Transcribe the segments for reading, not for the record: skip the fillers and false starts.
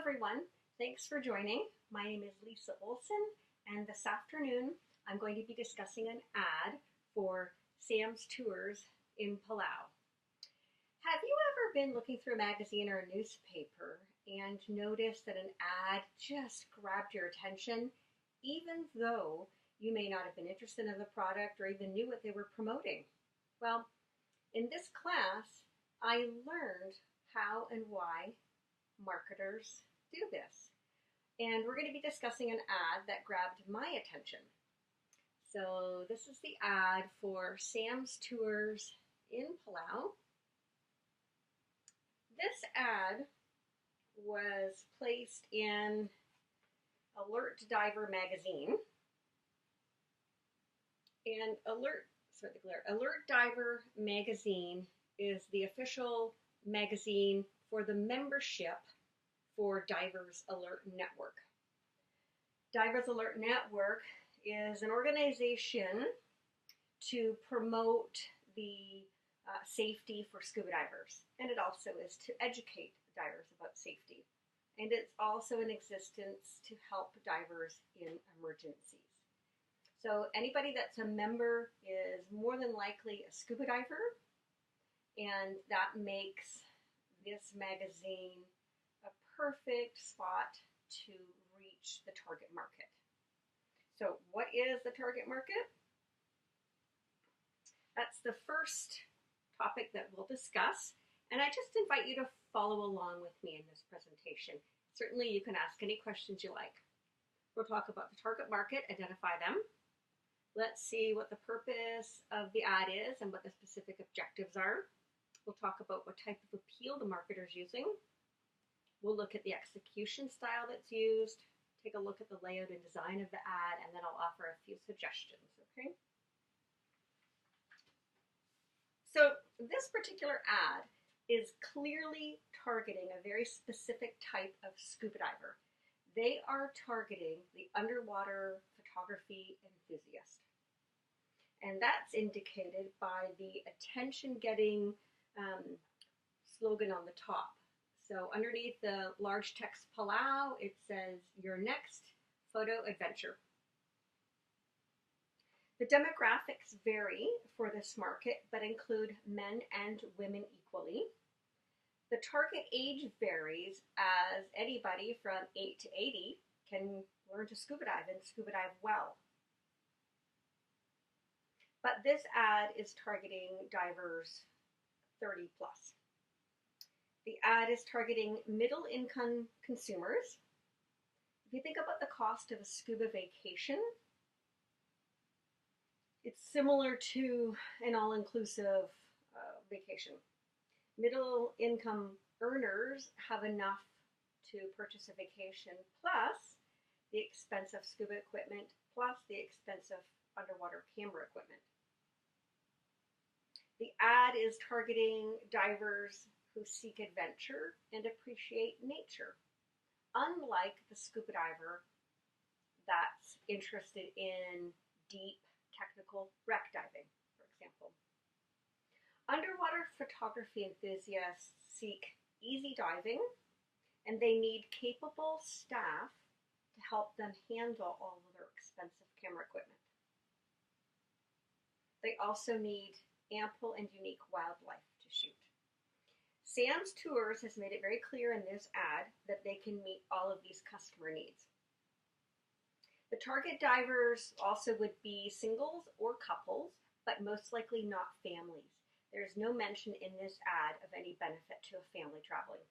everyone. Thanks for joining. My name is Lisa Olson, and this afternoon I'm going to be discussing an ad for Sam's Tours in Palau. Have you ever been looking through a magazine or a newspaper and noticed that an ad just grabbed your attention, even though you may not have been interested in the product or even knew what they were promoting? Well, in this class, I learned how and why marketers do this. And we're going to be discussing an ad that grabbed my attention. So this is the ad for Sam's Tours in Palau. This ad was placed in Alert Diver magazine. And Alert Diver magazine is the official magazine for the membership for Divers Alert Network. Divers Alert Network is an organization to promote the safety for scuba divers, and it also is to educate divers about safety. And it's also in existence to help divers in emergencies. So anybody that's a member is more than likely a scuba diver, and that makes this magazine a perfect spot to reach the target market. So what is the target market? That's the first topic that we'll discuss, and I just invite you to follow along with me in this presentation. Certainly you can ask any questions you like. We'll talk about the target market, identify them. Let's see what the purpose of the ad is and what the specific objectives are. We'll talk about what type of appeal the marketer is using. We'll look at the execution style that's used, take a look at the layout and design of the ad, and then I'll offer a few suggestions, okay? So this particular ad is clearly targeting a very specific type of scuba diver. They are targeting the underwater photography enthusiast. And that's indicated by the attention-getting slogan on the top. So underneath the large text Palau, it says, "Your next photo adventure." The demographics vary for this market, but include men and women equally. The target age varies, as anybody from 8 to 80 can learn to scuba dive and scuba dive well. But this ad is targeting divers 30 plus. The ad is targeting middle-income consumers. If you think about the cost of a scuba vacation, it's similar to an all-inclusive vacation. Middle-income earners have enough to purchase a vacation, plus the expense of scuba equipment, plus the expense of underwater camera equipment. The ad is targeting divers who seek adventure and appreciate nature, unlike the scuba diver that's interested in deep technical wreck diving, for example. Underwater photography enthusiasts seek easy diving, and they need capable staff to help them handle all of their expensive camera equipment. They also need ample and unique wildlife to shoot. Sam's Tours has made it very clear in this ad that they can meet all of these customer needs. The target divers also would be singles or couples, but most likely not families. There is no mention in this ad of any benefit to a family traveling.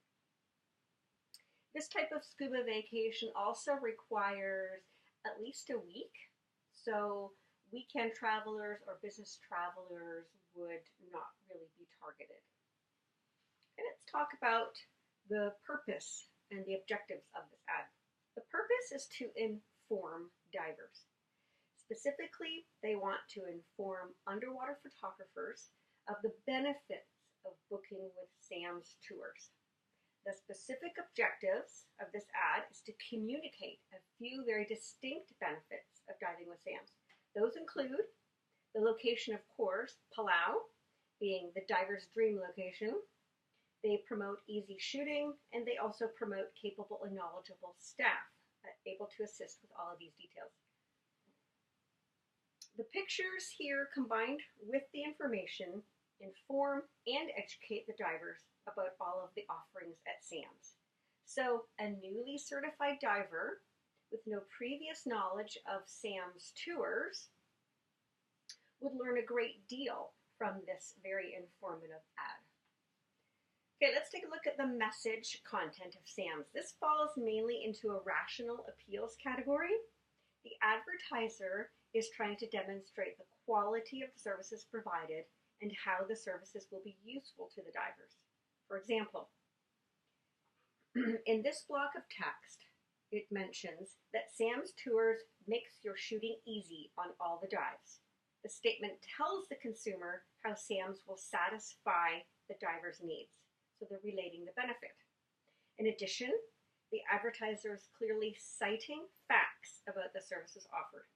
This type of scuba vacation also requires at least a week, so weekend travelers or business travelers would not really be targeted. And let's talk about the purpose and the objectives of this ad. The purpose is to inform divers. Specifically, they want to inform underwater photographers of the benefits of booking with Sam's Tours. The specific objectives of this ad is to communicate a few very distinct benefits of diving with Sam's. Those include the location, of course, Palau, being the diver's dream location. They promote easy shooting, and they also promote capable and knowledgeable staff able to assist with all of these details. The pictures here combined with the information inform and educate the divers about all of the offerings at SAMS. So a newly certified diver with no previous knowledge of SAMS tours would learn a great deal from this very informative ad. Okay, let's take a look at the message content of SAMS. This falls mainly into a rational appeals category. The advertiser is trying to demonstrate the quality of the services provided and how the services will be useful to the divers. For example, in this block of text, it mentions that SAMS Tours makes your shooting easy on all the dives. The statement tells the consumer how SAMS will satisfy the diver's needs, so they're relating the benefit. In addition, the advertiser is clearly citing facts about the services offered.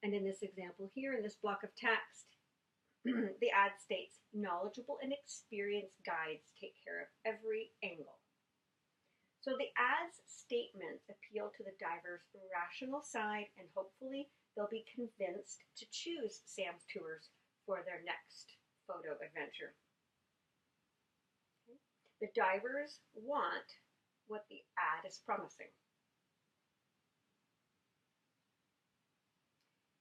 And in this example here, in this block of text, the ad states, knowledgeable and experienced guides take care of every angle. So the ad's statements appeal to the diver's rational side, and hopefully they'll be convinced to choose SAMS Tours for their next photo adventure. The divers want what the ad is promising.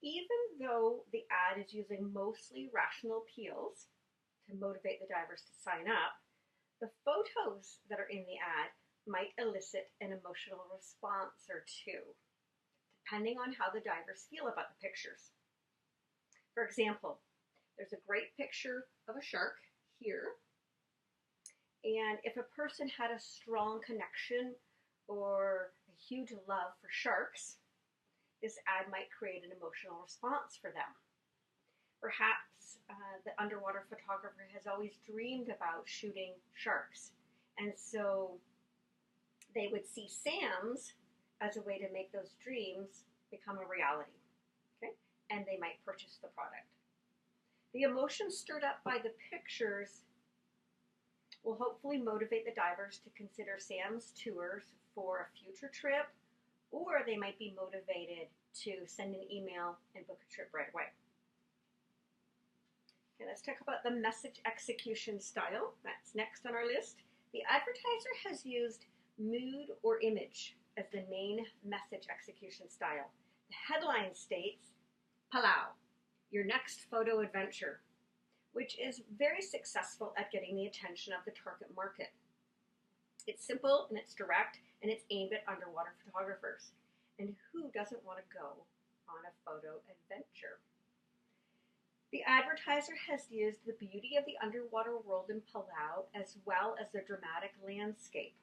Even though the ad is using mostly rational appeals to motivate the divers to sign up, the photos that are in the ad might elicit an emotional response or two, depending on how the divers feel about the pictures. For example, there's a great picture of a shark here, and if a person had a strong connection or a huge love for sharks, this ad might create an emotional response for them. Perhaps the underwater photographer has always dreamed about shooting sharks, and so they would see SAMS as a way to make those dreams become a reality, okay? And they might purchase the product. The emotion stirred up by the pictures will hopefully motivate the divers to consider SAMS Tours for a future trip, or they might be motivated to send an email and book a trip right away. Okay, let's talk about the message execution style. That's next on our list. The advertiser has used mood or image as the main message execution style. The headline states, Palau, your next photo adventure, which is very successful at getting the attention of the target market. It's simple and it's direct and it's aimed at underwater photographers. And who doesn't want to go on a photo adventure? The advertiser has used the beauty of the underwater world in Palau as well as the dramatic landscape.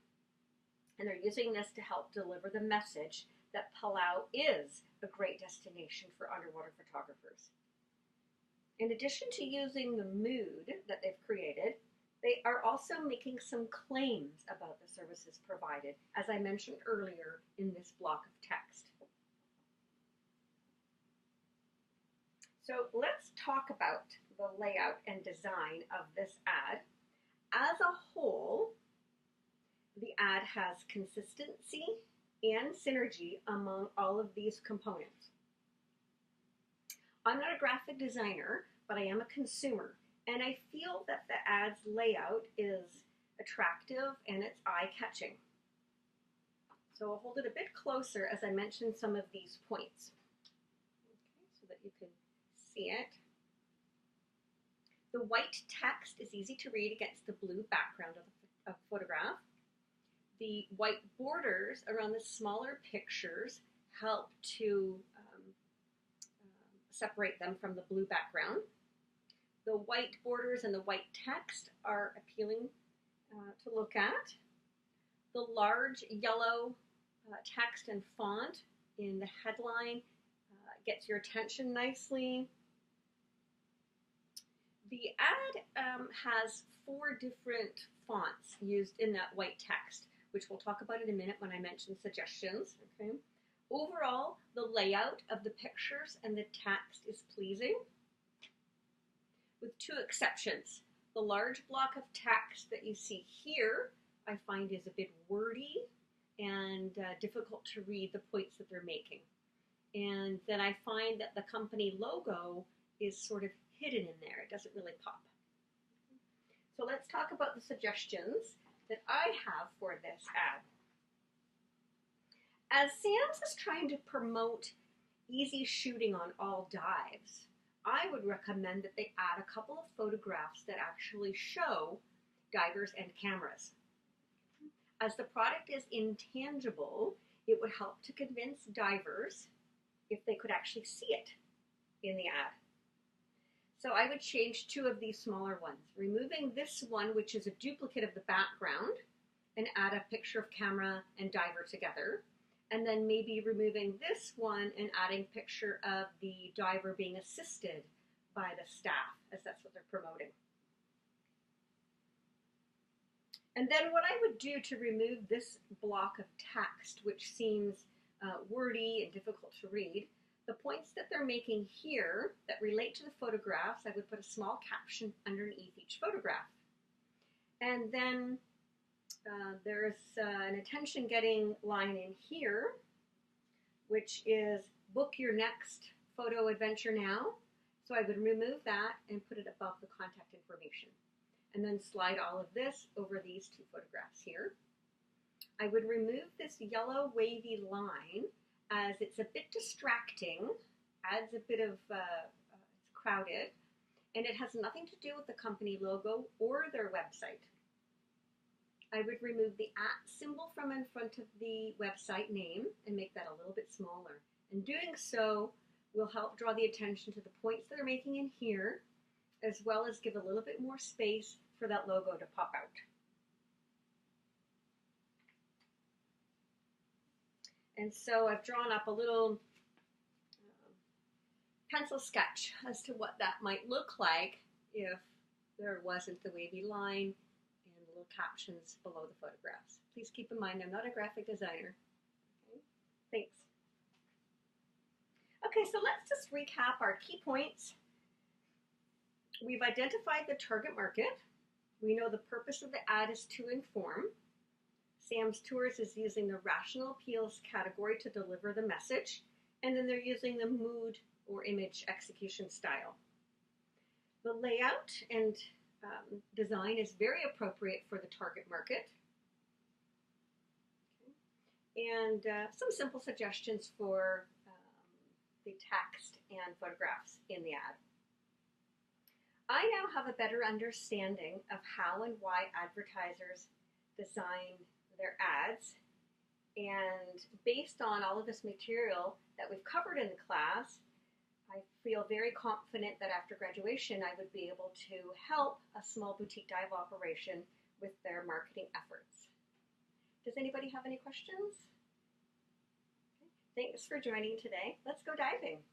And they're using this to help deliver the message that Palau is a great destination for underwater photographers. In addition to using the mood that they've created, they are also making some claims about the services provided, as I mentioned earlier in this block of text. So let's talk about the layout and design of this ad. As a whole, the ad has consistency and synergy among all of these components. I'm not a graphic designer, but I am a consumer, and I feel that the ad's layout is attractive and it's eye-catching. So I'll hold it a bit closer as I mention some of these points, okay, so that you can see it. The white text is easy to read against the blue background of the photograph. The white borders around the smaller pictures help to separate them from the blue background. The white borders and the white text are appealing to look at. The large yellow text and font in the headline gets your attention nicely. The ad has 4 different fonts used in that white text, which we'll talk about in a minute when I mention suggestions. Okay. Overall, the layout of the pictures and the text is pleasing, with 2 exceptions. The large block of text that you see here, I find is a bit wordy and difficult to read the points that they're making. And then I find that the company logo is sort of hidden in there. It doesn't really pop. So let's talk about the suggestions that I have for this ad. As Sam's is trying to promote easy shooting on all dives, I would recommend that they add a couple of photographs that actually show divers and cameras. As the product is intangible, it would help to convince divers if they could actually see it in the ad. So I would change two of these smaller ones, removing this one, which is a duplicate of the background, and add a picture of camera and diver together. And then maybe removing this one and adding a picture of the diver being assisted by the staff, as that's what they're promoting. And then what I would do to remove this block of text, which seems wordy and difficult to read, the points that they're making here that relate to the photographs, I would put a small caption underneath each photograph. And then there's an attention-getting line in here, which is book your next photo adventure now. So I would remove that and put it above the contact information. And then slide all of this over these two photographs here. I would remove this yellow wavy line as it's a bit distracting, adds a bit of, it's crowded, and it has nothing to do with the company logo or their website. I would remove the @ symbol from in front of the website name and make that a little bit smaller. And doing so will help draw the attention to the points that they're making in here, as well as give a little bit more space for that logo to pop out. And so I've drawn up a little pencil sketch as to what that might look like if there wasn't the wavy line and little captions below the photographs. Please keep in mind, I'm not a graphic designer. Okay? Thanks. Okay, so let's just recap our key points. We've identified the target market. We know the purpose of the ad is to inform. Sam's Tours is using the rational appeals category to deliver the message, and then they're using the mood or image execution style. The layout and design is very appropriate for the target market. Okay. And some simple suggestions for the text and photographs in the ad. I now have a better understanding of how and why advertisers design their ads, and based on all of this material that we've covered in the class, I feel very confident that after graduation I would be able to help a small boutique dive operation with their marketing efforts. Does anybody have any questions? Okay. Thanks for joining today. Let's go diving.